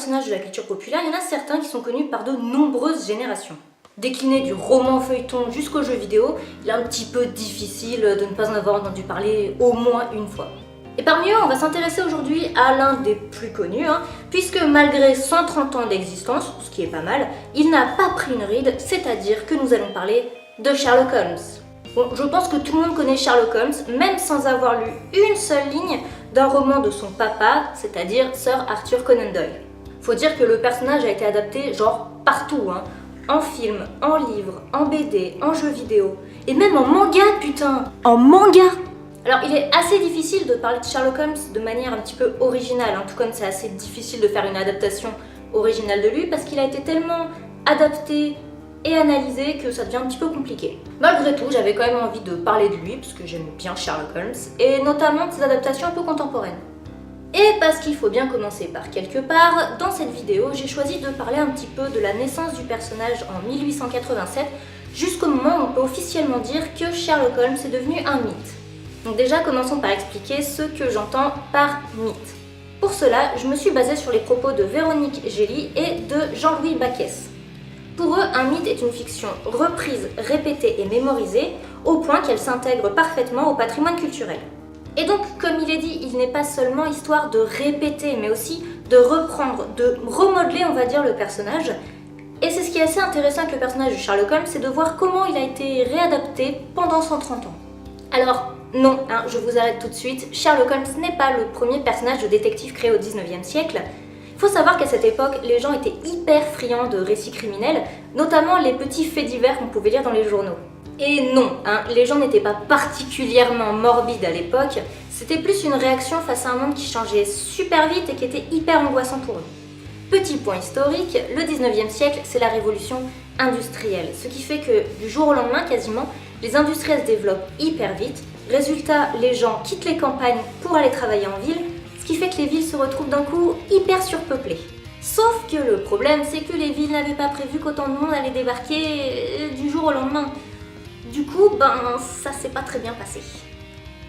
personnages de la culture populaire, il y en a certains qui sont connus par de nombreuses générations. Décliné du roman feuilleton jusqu'au jeu vidéo, il est un petit peu difficile de ne pas en avoir entendu parler au moins une fois. Et parmi eux, on va s'intéresser aujourd'hui à l'un des plus connus, puisque malgré 130 ans d'existence, ce qui est pas mal, il n'a pas pris une ride, c'est-à-dire que nous allons parler de Sherlock Holmes. Bon, je pense que tout le monde connaît Sherlock Holmes, même sans avoir lu une seule ligne d'un roman de son papa, c'est-à-dire Sir Arthur Conan Doyle. Faut dire que le personnage a été adapté genre partout, en film, en livre, en BD, en jeu vidéo, et même en manga, putain! En manga! Alors il est assez difficile de parler de Sherlock Holmes de manière un petit peu originale, tout comme c'est assez difficile de faire une adaptation originale de lui, parce qu'il a été tellement adapté et analysé que ça devient un petit peu compliqué. Malgré tout, j'avais quand même envie de parler de lui, parce que j'aime bien Sherlock Holmes, et notamment de ses adaptations un peu contemporaines. Et parce qu'il faut bien commencer par quelque part, dans cette vidéo, j'ai choisi de parler un petit peu de la naissance du personnage en 1887, jusqu'au moment où on peut officiellement dire que Sherlock Holmes est devenu un mythe. Donc déjà, commençons par expliquer ce que j'entends par mythe. Pour cela, je me suis basée sur les propos de Véronique Gély et de Jean-Louis Baquès. Pour eux, un mythe est une fiction reprise, répétée et mémorisée, au point qu'elle s'intègre parfaitement au patrimoine culturel. Et donc, comme il est dit, il n'est pas seulement histoire de répéter, mais aussi de reprendre, de remodeler, on va dire, le personnage. Et c'est ce qui est assez intéressant avec le personnage de Sherlock Holmes, c'est de voir comment il a été réadapté pendant 130 ans. Alors, non, je vous arrête tout de suite, Sherlock Holmes n'est pas le premier personnage de détective créé au 19e siècle. Il faut savoir qu'à cette époque, les gens étaient hyper friands de récits criminels, notamment les petits faits divers qu'on pouvait lire dans les journaux. Et non, les gens n'étaient pas particulièrement morbides à l'époque, c'était plus une réaction face à un monde qui changeait super vite et qui était hyper angoissant pour eux. Petit point historique, le 19e siècle, c'est la révolution industrielle, ce qui fait que du jour au lendemain quasiment, les industries se développent hyper vite. Résultat, les gens quittent les campagnes pour aller travailler en ville, ce qui fait que les villes se retrouvent d'un coup hyper surpeuplées. Sauf que le problème, c'est que les villes n'avaient pas prévu qu'autant de monde allait débarquer du jour au lendemain. Du coup, ça s'est pas très bien passé.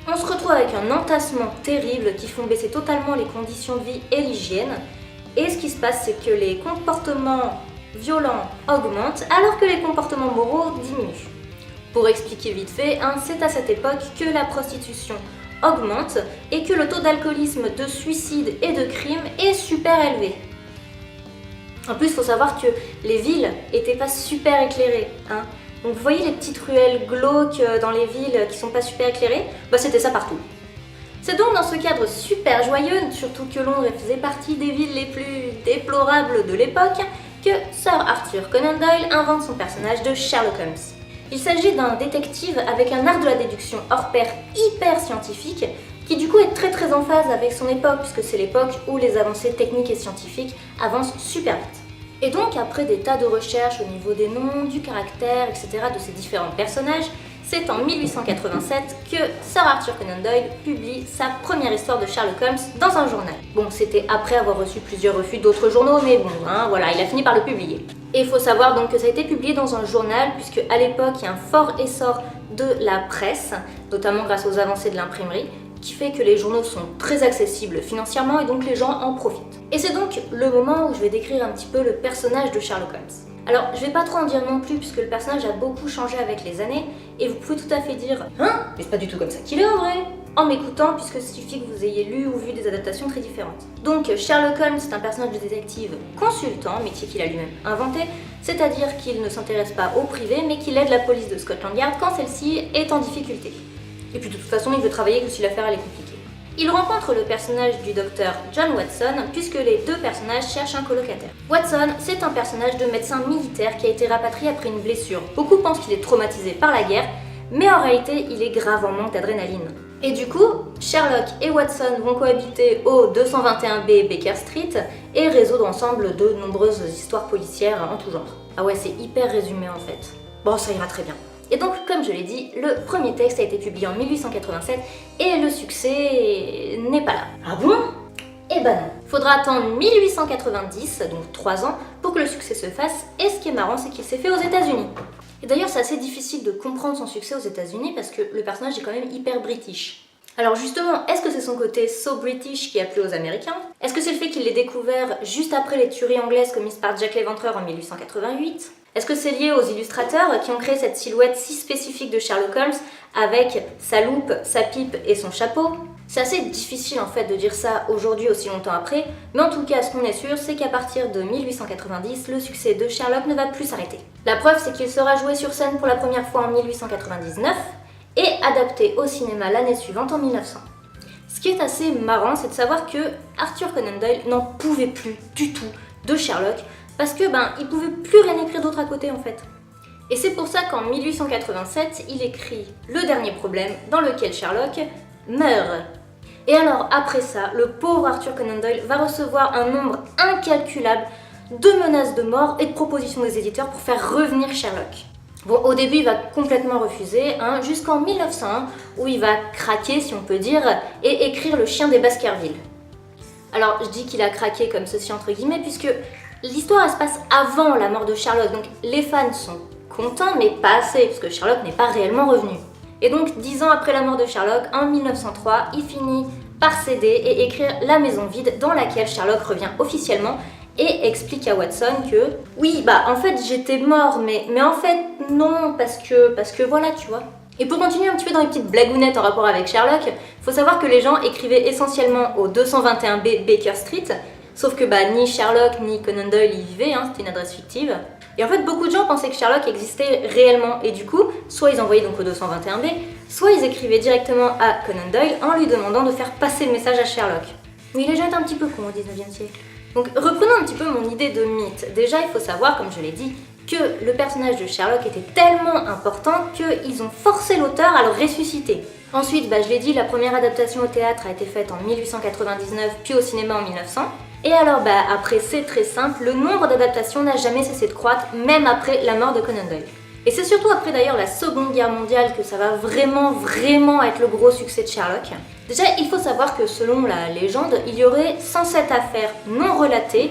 On se retrouve avec un entassement terrible qui font baisser totalement les conditions de vie et l'hygiène. Et ce qui se passe, c'est que les comportements violents augmentent alors que les comportements moraux diminuent. Pour expliquer vite fait, c'est à cette époque que la prostitution augmente et que le taux d'alcoolisme, de suicide et de crime est super élevé. En plus, il faut savoir que les villes n'étaient pas super éclairées. Donc vous voyez les petites ruelles glauques dans les villes qui sont pas super éclairées, c'était ça partout. C'est donc dans ce cadre super joyeux, surtout que Londres faisait partie des villes les plus déplorables de l'époque, que Sir Arthur Conan Doyle invente son personnage de Sherlock Holmes. Il s'agit d'un détective avec un art de la déduction hors pair hyper scientifique, qui du coup est très en phase avec son époque, puisque c'est l'époque où les avancées techniques et scientifiques avancent super vite. Et donc, après des tas de recherches au niveau des noms, du caractère, etc. de ces différents personnages, c'est en 1887 que Sir Arthur Conan Doyle publie sa première histoire de Sherlock Holmes dans un journal. Bon, c'était après avoir reçu plusieurs refus d'autres journaux, mais bon, voilà, il a fini par le publier. Et il faut savoir donc que ça a été publié dans un journal, puisque à l'époque, il y a un fort essor de la presse, notamment grâce aux avancées de l'imprimerie, qui fait que les journaux sont très accessibles financièrement et donc les gens en profitent. Et c'est donc le moment où je vais décrire un petit peu le personnage de Sherlock Holmes. Alors, je vais pas trop en dire non plus puisque le personnage a beaucoup changé avec les années et vous pouvez tout à fait dire « mais c'est pas du tout comme ça qu'il est en vrai !» en m'écoutant puisque il suffit que vous ayez lu ou vu des adaptations très différentes. Donc, Sherlock Holmes c'est un personnage de détective consultant, métier qu'il a lui-même inventé, c'est-à-dire qu'il ne s'intéresse pas au privé mais qu'il aide la police de Scotland Yard quand celle-ci est en difficulté. Et puis de toute façon, il veut travailler que si l'affaire elle est compliquée. Il rencontre le personnage du docteur John Watson, puisque les deux personnages cherchent un colocataire. Watson, c'est un personnage de médecin militaire qui a été rapatrié après une blessure. Beaucoup pensent qu'il est traumatisé par la guerre, mais en réalité, il est grave en manque d'adrénaline. Et du coup, Sherlock et Watson vont cohabiter au 221B Baker Street et résoudre ensemble de nombreuses histoires policières en tout genre. Ah ouais, c'est hyper résumé en fait. Bon, ça ira très bien. Et donc, comme je l'ai dit, le premier texte a été publié en 1887 et le succès n'est pas là. Ah bon? Eh ben non. Faudra attendre 1890, donc 3 ans, pour que le succès se fasse, et ce qui est marrant, c'est qu'il s'est fait aux États-Unis. Et d'ailleurs, c'est assez difficile de comprendre son succès aux États-Unis parce que le personnage est quand même hyper british. Alors justement, est-ce que c'est son côté so British qui a plu aux Américains? Est-ce que c'est le fait qu'il l'ait découvert juste après les tueries anglaises commises par Jack l'Éventreur en 1888? Est-ce que c'est lié aux illustrateurs qui ont créé cette silhouette si spécifique de Sherlock Holmes avec sa loupe, sa pipe et son chapeau? C'est assez difficile en fait de dire ça aujourd'hui aussi longtemps après, mais en tout cas ce qu'on est sûr c'est qu'à partir de 1890, le succès de Sherlock ne va plus s'arrêter. La preuve c'est qu'il sera joué sur scène pour la première fois en 1899 et adapté au cinéma l'année suivante en 1900. Ce qui est assez marrant c'est de savoir que Arthur Conan Doyle n'en pouvait plus du tout de Sherlock parce que il pouvait plus rien écrire d'autre à côté en fait. Et c'est pour ça qu'en 1887, il écrit Le Dernier Problème dans lequel Sherlock meurt. Et alors après ça, le pauvre Arthur Conan Doyle va recevoir un nombre incalculable de menaces de mort et de propositions des éditeurs pour faire revenir Sherlock. Bon, au début, il va complètement refuser, jusqu'en 1901, où il va craquer, si on peut dire, et écrire Le Chien des Baskerville. Alors, je dis qu'il a craqué comme ceci entre guillemets, puisque l'histoire elle se passe avant la mort de Sherlock, donc les fans sont contents, mais pas assez, parce que Sherlock n'est pas réellement revenu. Et donc, 10 ans après la mort de Sherlock, en 1903, il finit par céder et écrire La Maison Vide, dans laquelle Sherlock revient officiellement et explique à Watson que oui, en fait j'étais mort, mais en fait non, parce que voilà, tu vois. Et pour continuer un petit peu dans les petites blagounettes en rapport avec Sherlock, faut savoir que les gens écrivaient essentiellement au 221B Baker Street, sauf que ni Sherlock ni Conan Doyle y vivaient, c'était une adresse fictive. Et en fait, beaucoup de gens pensaient que Sherlock existait réellement, et du coup, soit ils envoyaient donc au 221B, soit ils écrivaient directement à Conan Doyle en lui demandant de faire passer le message à Sherlock. Mais les gens étaient un petit peu cons au 19e siècle. Donc reprenons un petit peu mon idée de mythe. Déjà, il faut savoir, comme je l'ai dit, que le personnage de Sherlock était tellement important qu'ils ont forcé l'auteur à le ressusciter. Ensuite, je l'ai dit, la première adaptation au théâtre a été faite en 1899, puis au cinéma en 1900. Et alors après c'est très simple, le nombre d'adaptations n'a jamais cessé de croître, même après la mort de Conan Doyle. Et c'est surtout après d'ailleurs la Seconde Guerre mondiale que ça va vraiment être le gros succès de Sherlock. Déjà, il faut savoir que selon la légende, il y aurait 107 affaires non relatées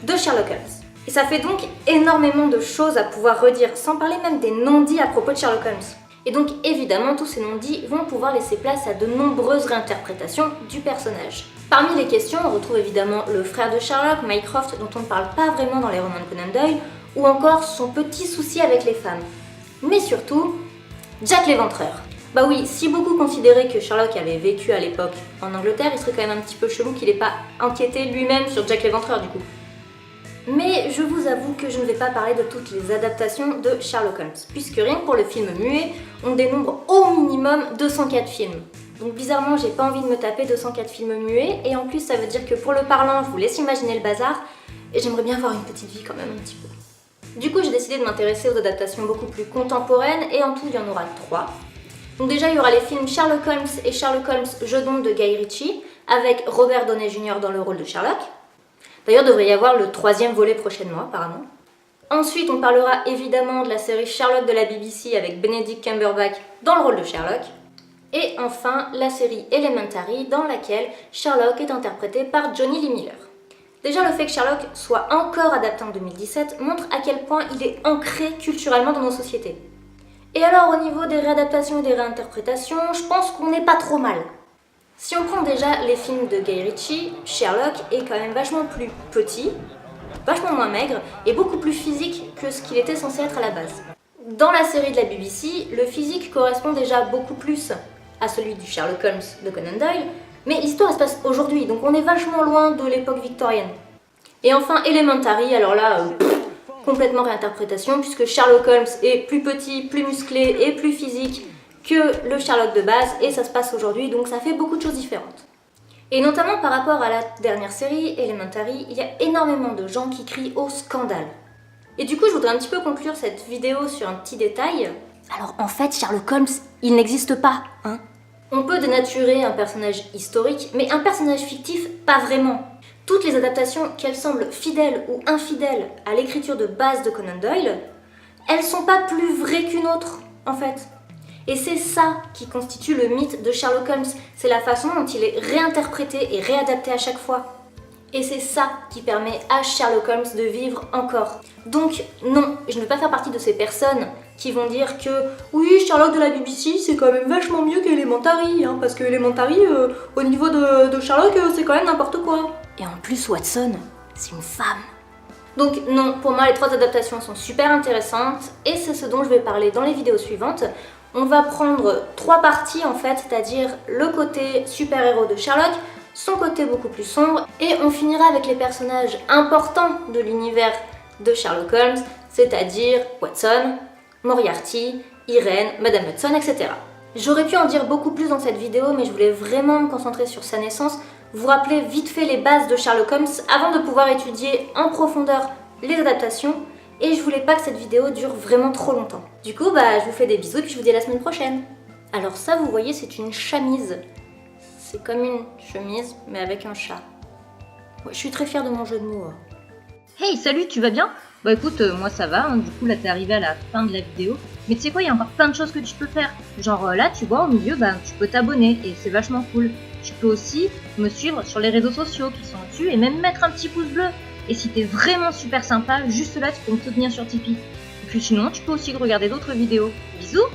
de Sherlock Holmes. Et ça fait donc énormément de choses à pouvoir redire, sans parler même des non-dits à propos de Sherlock Holmes. Et donc évidemment, tous ces non-dits vont pouvoir laisser place à de nombreuses réinterprétations du personnage. Parmi les questions, on retrouve évidemment le frère de Sherlock, Mycroft, dont on ne parle pas vraiment dans les romans de Conan Doyle, ou encore son petit souci avec les femmes. Mais surtout, Jack l'Éventreur. Oui, si beaucoup considéraient que Sherlock avait vécu à l'époque en Angleterre, il serait quand même un petit peu chelou qu'il n'ait pas enquêté lui-même sur Jack l'Éventreur du coup. Mais je vous avoue que je ne vais pas parler de toutes les adaptations de Sherlock Holmes, puisque rien que pour le film muet, on dénombre au minimum 204 films. Donc bizarrement, j'ai pas envie de me taper 204 films muets, et en plus ça veut dire que pour le parlant, je vous laisse imaginer le bazar, et j'aimerais bien avoir une petite vie quand même un petit peu. Du coup, j'ai décidé de m'intéresser aux adaptations beaucoup plus contemporaines, et en tout, il y en aura 3. Donc déjà, il y aura les films Sherlock Holmes et Sherlock Holmes Jeudon de Guy Ritchie, avec Robert Downey Jr. dans le rôle de Sherlock. D'ailleurs, il devrait y avoir le 3e volet prochainement, apparemment. Ensuite, on parlera évidemment de la série Sherlock de la BBC avec Benedict Cumberbatch dans le rôle de Sherlock. Et enfin, la série Elementary, dans laquelle Sherlock est interprété par Johnny Lee Miller. Déjà, le fait que Sherlock soit encore adapté en 2017 montre à quel point il est ancré culturellement dans nos sociétés. Et alors, au niveau des réadaptations et des réinterprétations, je pense qu'on n'est pas trop mal. Si on prend déjà les films de Guy Ritchie, Sherlock est quand même vachement plus petit, vachement moins maigre et beaucoup plus physique que ce qu'il était censé être à la base. Dans la série de la BBC, le physique correspond déjà beaucoup plus à celui du Sherlock Holmes de Conan Doyle, mais l'histoire se passe aujourd'hui, donc on est vachement loin de l'époque victorienne. Et enfin Elementary, alors là, complètement réinterprétation, puisque Sherlock Holmes est plus petit, plus musclé et plus physique que le Sherlock de base, et ça se passe aujourd'hui, donc ça fait beaucoup de choses différentes. Et notamment par rapport à la dernière série, Elementary, il y a énormément de gens qui crient au scandale. Et du coup, je voudrais un petit peu conclure cette vidéo sur un petit détail. Alors en fait, Sherlock Holmes, il n'existe pas, On peut dénaturer un personnage historique, mais un personnage fictif, pas vraiment. Toutes les adaptations, qu'elles semblent fidèles ou infidèles à l'écriture de base de Conan Doyle, elles sont pas plus vraies qu'une autre, en fait. Et c'est ça qui constitue le mythe de Sherlock Holmes, c'est la façon dont il est réinterprété et réadapté à chaque fois. Et c'est ça qui permet à Sherlock Holmes de vivre encore. Donc non, je ne veux pas faire partie de ces personnes qui vont dire que oui, Sherlock de la BBC c'est quand même vachement mieux qu'Elementary, hein, parce que Elementary, au niveau de Sherlock, c'est quand même n'importe quoi. Et en plus, Watson, c'est une femme. Donc non, pour moi les 3 adaptations sont super intéressantes et c'est ce dont je vais parler dans les vidéos suivantes. On va prendre 3 parties en fait, c'est-à-dire le côté super-héros de Sherlock, son côté beaucoup plus sombre, et on finira avec les personnages importants de l'univers de Sherlock Holmes, c'est-à-dire Watson, Moriarty, Irène, Madame Hudson, etc. J'aurais pu en dire beaucoup plus dans cette vidéo, mais je voulais vraiment me concentrer sur sa naissance, vous rappeler vite fait les bases de Sherlock Holmes avant de pouvoir étudier en profondeur les adaptations, et je voulais pas que cette vidéo dure vraiment trop longtemps. Du coup, je vous fais des bisous et puis je vous dis à la semaine prochaine. Alors ça, vous voyez, c'est une chamise. C'est comme une chemise, mais avec un chat. Ouais, je suis très fière de mon jeu de mots. Hey, salut, tu vas bien? Bah écoute, moi ça va, hein, du coup là t'es arrivé à la fin de la vidéo. Mais tu sais quoi, il y a encore plein de choses que tu peux faire. Genre là, tu vois, au milieu, tu peux t'abonner et c'est vachement cool. Tu peux aussi me suivre sur les réseaux sociaux qui sont dessus et même mettre un petit pouce bleu. Et si t'es vraiment super sympa, juste là tu peux me soutenir sur Tipeee. Et puis sinon, tu peux aussi regarder d'autres vidéos. Bisous!